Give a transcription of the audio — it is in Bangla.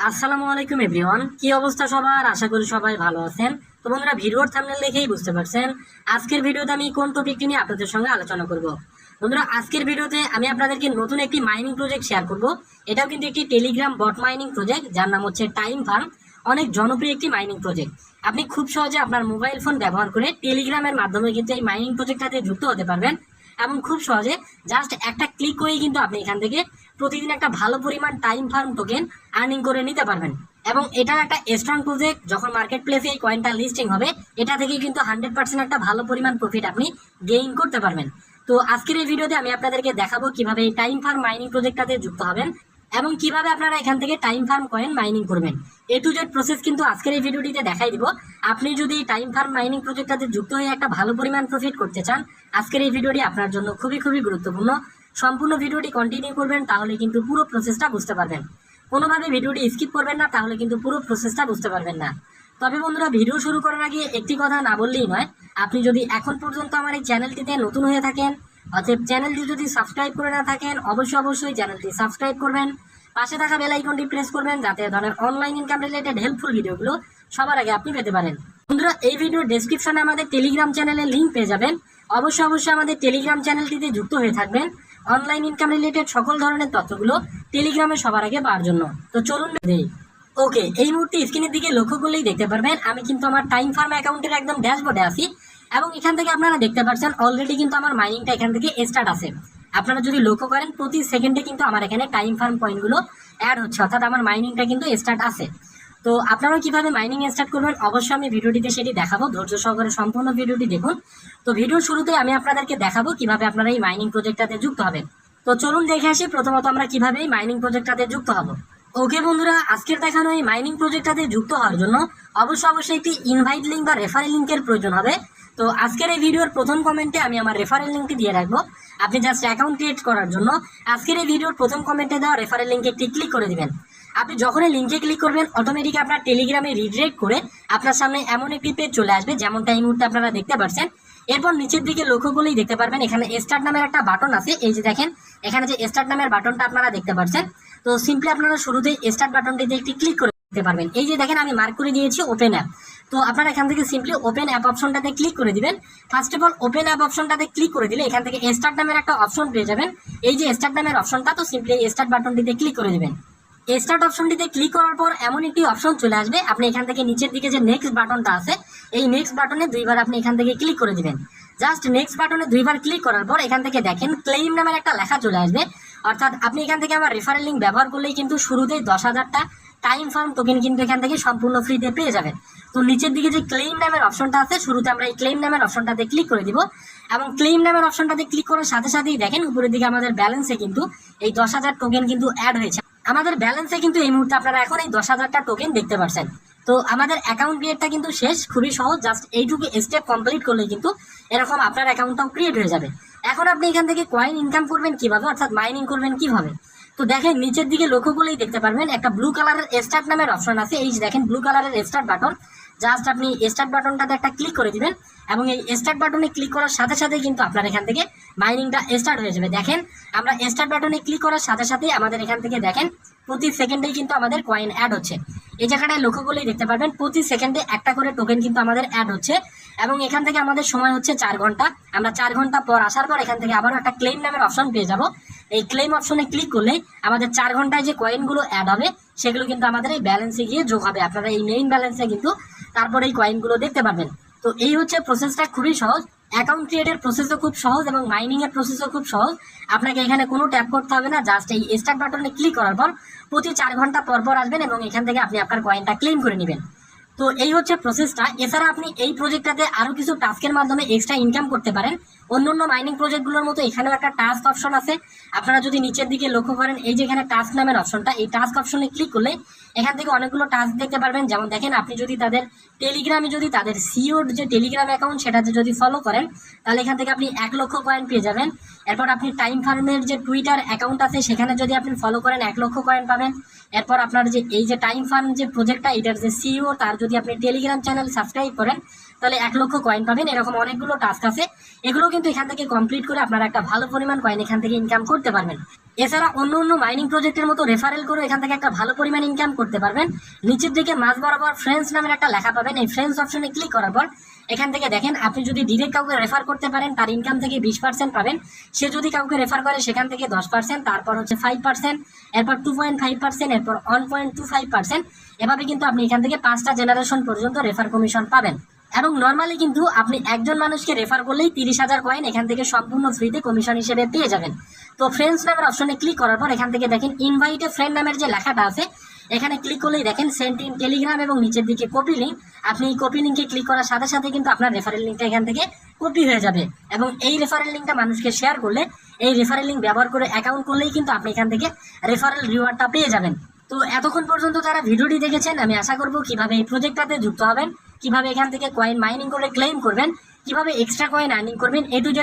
আসসালামু আলাইকুম এভরিওয়ান, কি অবস্থা সবার? আশা করি সবাই ভালো আছেন। তো বন্ধুরা, ভিডিওর থাম্বনেল দেখেই বুঝতে পারছেন আজকের ভিডিওতে আমি কোন টপিকটি নিয়ে আপনাদের সঙ্গে আলোচনা করব। বন্ধুরা, আজকের ভিডিওতে আমি আপনাদেরকে নতুন একটি মাইনিং প্রজেক্ট শেয়ার করব। এটাও কিন্তু একটি টেলিগ্রাম বট মাইনিং প্রজেক্ট, যার নাম হচ্ছে টাইম ফার্ম। অনেক জনপ্রিয় একটি মাইনিং প্রজেক্ট। আপনি খুব সহজে আপনার মোবাইল ফোন ব্যবহার করে টেলিগ্রামের মাধ্যমে কিন্তু এই মাইনিং প্রজেক্টটাতে যুক্ত হতে পারবেন এবং খুব সহজে জাস্ট একটা ক্লিক করেই কিন্তু আপনি এখান থেকে প্রতিদিন একটা ভালো পরিমাণ টাইম ফার্ম টোকেন আর্নিং করে নিতে পারবেন। এবং এটা একটা স্ট্রং প্রজেক্ট। যখন মার্কেট প্লেসে এই কয়েনটা লিস্টিং হবে, এটা থেকে কিন্তু 100% একটা ভালো পরিমাণ প্রফিট আপনি গেইন করতে পারবেন। তো আজকের এই ভিডিওতে আমি আপনাদেরকে দেখাবো কিভাবে এই টাইম ফার্ম মাইনিং প্রজেক্টটাতে যুক্ত হবেন এবং কিভাবে আপনারা এখান থেকে টাইম ফার্ম কয়েন মাইনিং করবেন। এ টু জেড প্রসেস কিন্তু আজকের এই ভিডিওটিতে দেখাই দিব। আপনি যদি টাইম ফার্ম মাইনিং প্রজেক্টটাতে যুক্ত হয়ে একটা ভালো পরিমাণ প্রফিট করতে চান, আজকের এই ভিডিওটি আপনার জন্য খুবই গুরুত্বপূর্ণ। সম্পূর্ণ ভিডিওটি কন্টিনিউ করবেন, তাহলে কিন্তু পুরো প্রসেসটা বুঝতে পারবেন। কোনোভাবে ভিডিওটি স্কিপ করবেন না, তাহলে কিন্তু পুরো প্রসেসটা বুঝতে পারবেন না। তবে বন্ধুরা, ভিডিও শুরু করার আগে একটি কথা না বললেই নয়। আপনি যদি এখন পর্যন্ত আমার এই চ্যানেলটিতে নতুন হয়ে থাকেন, অতএব চ্যানেলটি যদি সাবস্ক্রাইব করে না থাকেন, অবশ্যই চ্যানেলটি সাবস্ক্রাইব করবেন। পাশে থাকা বেল আইকনটি প্রেস করবেন, যাতে এ ধরনের অনলাইন ইনকাম রিলেটেড হেল্পফুল ভিডিওগুলো সবার আগে আপনি পেতে পারেন। বন্ধুরা, এই ভিডিওর ডেসক্রিপশনে আমাদের টেলিগ্রাম চ্যানেলের লিঙ্ক পেয়ে যাবেন। অবশ্যই আমাদের টেলিগ্রাম চ্যানেলটিতে যুক্ত হয়ে থাকবেন অনলাইন ইনকাম রিলেটেড সকল ধরনের তথ্যগুলো টেলিগ্রামে সবার আগে পাওয়ার জন্য। তো চলুন দেই। ওকে, এই মুহূর্তে স্ক্রিনের দিকে লক্ষ্য করলেই দেখতে পারবেন আমি কিন্তু আমার টাইম ফার্ম অ্যাকাউন্টের একদম ড্যাশবোর্ডে আছি। এবং এখান থেকে আপনারা দেখতে পাচ্ছেন অলরেডি কিন্তু আমার মাইনিংটা এখান থেকে স্টার্ট আছে। আপনারা যদি লক্ষ্য করেন, প্রতি সেকেন্ডে কিন্তু আমার এখানে টাইম ফার্ম পয়েন্টগুলো অ্যাড হচ্ছে, অর্থাৎ আমার মাইনিংটা কিন্তু স্টার্ট আছে। তো আপনারা কিভাবে মাইনিং স্টার্ট করবেন, অবশ্যই আমি ভিডিওটিতে সেটি দেখাবো। ধৈর্য সহকারে সম্পূর্ণ ভিডিওটি দেখুন। তো ভিডিওর শুরুতে আমি আপনাদেরকে দেখাবো কিভাবে আপনারা এই মাইনিং প্রজেক্টটাতে যুক্ত হবেন। তো চলুন দেখে আসি প্রথমত আমরা কিভাবে এই মাইনিং প্রজেক্টটাতে যুক্ত হব। ওকে বন্ধুরা, আজকের দেখানো এই মাইনিং প্রজেক্টটাতে যুক্ত হওয়ার জন্য অবশ্যই একটি ইনভাইট লিঙ্ক বা রেফারেল লিঙ্কের প্রয়োজন হবে। তো আজকের এই ভিডিওর প্রথম কমেন্টে আমি আমার রেফারেল লিঙ্কটি দিয়ে রাখবো। আপনি জাস্ট অ্যাকাউন্ট ক্রিয়েট করার জন্য আজকের এই ভিডিওর প্রথম কমেন্টে দেওয়া রেফারেল লিঙ্কে একটি ক্লিক করে দিবেন। আপনি যখনই লিঙ্কে ক্লিক করবেন, অটোমেটিক আপনার টেলিগ্রামে রিডাইরেক্ট করে আপনার সামনে এমন একটি পেজ চলে আসবে, যেমনটা এই মুহূর্তে আপনারা দেখতে পাচ্ছেন। এরপর নিচের দিকে লক্ষ্য করলেই দেখতে পারবেন এখানে স্টার্ট নামের একটা বাটন আছে। এই যে দেখেন, এখানে যে স্টার্ট নামের বাটনটা আপনারা দেখতে পাচ্ছেন। তো সিম্পলি আপনারা শুরুতেই স্টার্ট বাটনটিতে একটি ক্লিক করে দিতে পারবেন। এই যে দেখেন, আমি মার্ক করে দিয়েছি ওপেন অ্যাপ। তো আপনারা এখান থেকে সিম্পলি ওপেন অ্যাপ অপশনটাতে ক্লিক করে দিবেন। First of all open app অপশনটাতে ক্লিক করে দিলে এখান থেকে স্টার্ট নামের একটা অপশন পেয়ে যাবেন। এই যে স্টার্ট নামের অপশনটা, তো সিম্পলি স্টার্ট বাটনটিতে ক্লিক করে দিবেন। স্টার্ট অপশনটিতে ক্লিক করার পর এমন একটি অপশন চলে আসবে। আপনি এখান থেকে নিচের দিকে যে নেক্সট বাটনটা আছে, এই নেক্সট বাটনে দুইবার আপনি এখান থেকে ক্লিক করে দিবেন। জাস্ট নেক্সট বাটনে দুইবার ক্লিক করার পর এখান থেকে দেখেন ক্লেইম নামের একটা লেখা চলে আসবে। অর্থাৎ আপনি এখান থেকে আমার রেফারেল লিঙ্ক ব্যবহার করলেই কিন্তু শুরুতেই 10,000টা টাইম ফার্ম টোকেন কিন্তু এখান থেকে সম্পূর্ণ ফ্রিতে পেয়ে যাবেন। তো নিচের দিকে যে ক্লেইম নামের অপশনটা আছে, শুরুতে আমরা এই ক্লেইম নামের অপশনটাতে ক্লিক করে দিব। এবং ক্লেইম নামের অপশনটাতে ক্লিক করার সাথে সাথেই দেখেন উপরের দিকে আমাদের ব্যালেন্সে কিন্তু এই 10,000 টোকেন কিন্তু অ্যাড হয়েছে। আমাদের ব্যালেন্সে কিন্তু এই মুহূর্তে আপনারা এখন এই 10,000টা টোকেন দেখতে পাচ্ছেন। তো আমাদের অ্যাকাউন্ট ক্রিয়েটটা কিন্তু শেষ, খুবই সহজ। জাস্ট এইটুকু স্টেপ কমপ্লিট করলে কিন্তু এরকম আপনার অ্যাকাউন্টটাও ক্রিয়েট হয়ে যাবে। এখন আপনি এখান থেকে কয়েন ইনকাম করবেন কিভাবে, অর্থাৎ মাইনিং করবেন কিভাবে। তো দেখেন নিচের দিকে লক্ষ্য করলেই দেখতে পারবেন একটা ব্লু কালারের স্টার্ট নামের অপশন আছে। এই যে দেখেন ব্লু কালারের স্টার্ট বাটন, জাস্ট আপনি স্টার্ট বাটনটাতে একটা ক্লিক করে দিবেন। এবং এই স্টার্ট বাটনে ক্লিক করার সাথে সাথে কিন্তু আপনার এখান থেকে মাইনিংটা স্টার্ট হয়ে যাবে। দেখেন আমরা স্টার্ট বাটনে ক্লিক করার সাথে সাথেই আমাদের এখান থেকে দেখেন প্রতি সেকেন্ডেই কিন্তু আমাদের কয়েন অ্যাড হচ্ছে। এই জায়গাটায় লক্ষ্য করলেই দেখতে পারবেন প্রতি সেকেন্ডে একটা করে টোকেন কিন্তু আমাদের অ্যাড হচ্ছে। এবং এখান থেকে আমাদের সময় হচ্ছে 4 ঘন্টা। আমরা 4 ঘন্টা পর আসার পর এখান থেকে আবারও একটা ক্লেম নামের অপশন পেয়ে যাব। এই ক্লেম অপশনে ক্লিক করলেই আমাদের 4 ঘন্টায় যে কয়েনগুলো অ্যাড হবে সেগুলো কিন্তু আমাদের এই ব্যালেন্সে গিয়ে যোগ হবে। আপনারা এই মেইন ব্যালেন্সে কিন্তু তারপরে এই কয়েনগুলো দেখতে পাবেন। তো এই হচ্ছে প্রসেসটা, খুবই সহজ। অ্যাকাউন্ট ক্রিয়েটের প্রসেসও খুব সহজ এবং মাইনিং এর প্রসেসও খুব সহজ। আপনাকে এখানে কোনো ট্যাপ করতে হবে না। জাস্ট এই স্টার্ট বাটনে ক্লিক করার পর প্রতি 4 ঘন্টা পর পর আসবেন এবং এখান থেকে আপনি আপনার কয়েনটা ক্লেম করে নেবেন। তো এই হচ্ছে প্রসেসটা। এছাড়া আপনি এই প্রজেক্টটাতে আরো কিছু টাস্কের মাধ্যমে এক্সট্রা ইনকাম করতে পারেন। অন্যান্য মাইনিং প্রজেক্টগুলোর মতো এখানেও একটা টাস্ক অপশন আছে। আপনারা যদি নিচের দিকে লক্ষ্য করেন, এই যে এখানে টাস্ক নামের অপশনটা, এই টাস্ক অপশনে ক্লিক করলে এখান থেকে অনেকগুলো টাস্ক দেখতে পারবেন। যেমন দেখেন, আপনি যদি তাদের টেলিগ্রামে যদি তাদের সিওর যে টেলিগ্রাম অ্যাকাউন্ট সেটাতে যদি ফলো করেন, তাহলে এখান থেকে আপনি 1 লক্ষ কয়েন পেয়ে যাবেন। এরপর আপনি টাইম ফার্মের যে টুইটার অ্যাকাউন্ট আছে সেখানে যদি আপনি ফলো করেন 1 লক্ষ কয়েন পাবেন। এরপর আপনার যে এই যে টাইম ফার্ম যে প্রজেক্টটা, এটার যে সিইও তার যদি যদি আপনি টেলিগ্রাম চ্যানেল সাবস্ক্রাইব করেন তাহলে 1 লক্ষ কয়েন পাবেন। এরকম অনেকগুলো টাস্ক আছে, এগুলো কিন্তু এখান থেকে কমপ্লিট করে আপনারা একটা ভালো পরিমাণ কয়েন এখান থেকে ইনকাম করতে পারবেন। এছাড়া অন্য অন্য মাইনিং প্রজেক্টের মতো রেফারেল করে এখান থেকে একটা ভালো পরিমাণ ইনকাম করতে পারবেন। নিচের দিকে মাঝ বরাবর ফ্রেন্ডস নামের একটা লেখা পাবেন, এই ফ্রেন্ডস অপশনে ক্লিক করার পর এখান থেকে দেখেন আপনি যদি ডিরেক্ট কাউকে রেফার করতে পারেন তার ইনকাম থেকে 20% পাবেন। সে যদি কাউকে রেফার করে সেখান থেকে 10%, তারপর হচ্ছে 5%, এরপর 2.5%, এরপর 1.25%। এভাবে কিন্তু আপনি এখান থেকে 5টা জেনারেশন পর্যন্ত রেফার কমিশন পাবেন। এবং নর্মালি কিন্তু আপনি একজন মানুষকে রেফার করলেই 30,000 কয়েন এখান থেকে সম্পূর্ণ ফ্রিতে কমিশন হিসেবে পেয়ে যাবেন। তো ফ্রেন্ডস নামের অপশনে ক্লিক করার পর এখান থেকে দেখেন ইনভাইট এ ফ্রেন্ড নামের যে লেখাটা আছে এখানে ক্লিক করলেই দেখেন সেন্ড ইন টেলিগ্রাম এবং নিচের দিকে কপি লিঙ্ক। আপনি এই কপি লিঙ্কে ক্লিক করার সাথে সাথে কিন্তু আপনার রেফারেল লিঙ্কটা এখান থেকে কপি হয়ে যাবে এবং এই রেফারেল লিঙ্কটা মানুষকে শেয়ার করলে, এই রেফারেল লিঙ্ক ব্যবহার করে অ্যাকাউন্ট করলেই কিন্তু আপনি এখান থেকে রেফারেল রিওয়ার্ডটা পেয়ে যাবেন। তো এতক্ষণ পর্যন্ত যারা ভিডিওটি দেখেছেন আমি আশা করব কিভাবে এই প্রজেক্টটাতে যুক্ত হবেন, কিভাবে এখান থেকে কয়েন মাইনিং করে ক্লেম করবেন, কিভাবে এক্সট্রা কয়েন আর্নিং করবেন, A to Z